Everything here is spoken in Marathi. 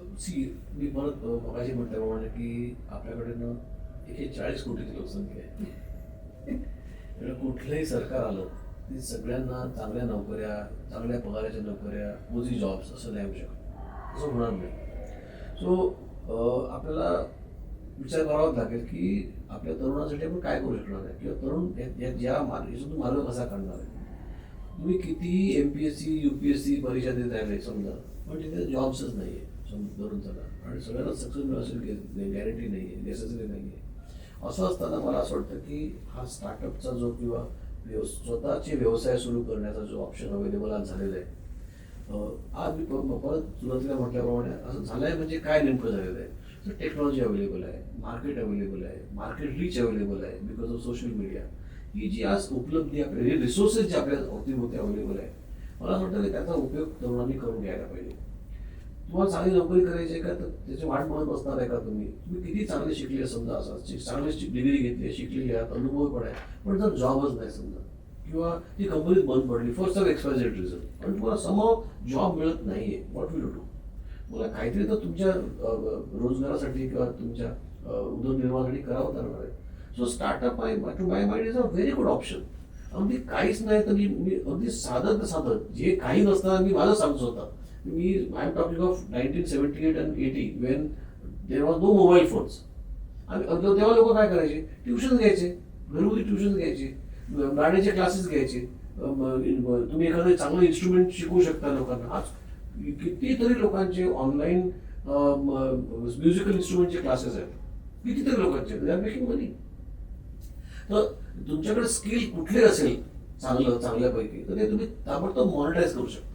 मी परत मगाशी म्हटल्याप्रमाणे की आपल्याकडे 140 कोटीची लोकसंख्या आहे. म्हणजे कुठलंही सरकार आलं की सगळ्यांना चांगल्या नोकऱ्या, चांगल्या पगाराच्या नोकऱ्या, मोदी जॉब्स असं नाही होऊ शकत, असं होणार नाही. सो आपल्याला विचार करावाच लागेल की आपल्या तरुणासाठी आपण काय करू शकणार आहे, किंवा तरुण ज्या मार्गातून मार्ग कसा काढणार आहे. तुम्ही किती MPSC UPSC परीक्षा देत राहिले समजा, पण तिथे जॉब्सच नाही आहे धरून चला, आणि सगळ्यांना सक्सेस मिळू असेल गॅरंटी नाही आहे, नेसेसरी नाही आहे. असं असताना मला असं वाटतं की हा स्टार्टअपचा जो किंवा स्वतःचे व्यवसाय सुरू करण्याचा जो ऑप्शन अवेलेबल आज झालेला आहे, आज मी परत सुरुवातीला म्हटल्याप्रमाणे असं झालं आहे. म्हणजे काय नेमकं झालेलं आहे, तर टेक्नॉलॉजी अवेलेबल आहे, मार्केट अवेलेबल आहे, मार्केट रीच अवेलेबल आहे बिकॉज ऑफ सोशल मीडिया. ही जी आज उपलब्धी आपल्या रिसोर्सेस जे आपल्या अवतीभोवती अवेलेबल आहे, मला असं वाटतं की त्याचा उपयोग तरुणांनी करून घ्यायला पाहिजे. तुम्हाला चांगली नोकरी करायची आहे का, तर त्याची वाट बघत बसणार आहे का तुम्ही किती चांगले शिकले समजा, असं चांगली डिग्री घेतली, शिकलेली आहात, अनुभव पण आहे, पण जर जॉबच नाही समजा, किंवा ती कंपनीच बंद पडली फॉर सम एक्सपायझेड रिझन, पण तुम्हाला समहाव जॉब मिळत नाहीये, व्हॉट विल यू डू. मला काहीतरी तर तुमच्या रोजगारासाठी किंवा तुमच्या उदरनिर्वाहासाठी करावं लागणार आहे. So startup to my mind is a very good option. अगदी काहीच नाही तर मी अगदी साधं जे काही नसताना मी माझं सांगतो होता. I am talking of 1978 and 80 when there was no mobile phones. आणि तेव्हा लोक काय करायचे, ट्युशन घ्यायचे, घरगुती ट्युशन घ्यायचे, गाण्याचे क्लासेस घ्यायचे. तुम्ही एखादं चांगलं इन्स्ट्रुमेंट शिकवू शकता लोकांना. आज कितीतरी लोकांचे ऑनलाईन म्युझिकल इन्स्ट्रुमेंटचे क्लासेस आहेत, कितीतरी लोकांचे, दे आर मेकिंग मनी. तर तुमच्याकडे स्किल कुठले असेल चांगल्यापैकी, तर ते तुम्ही ताबडतोब मॉनिटाईज करू शकता.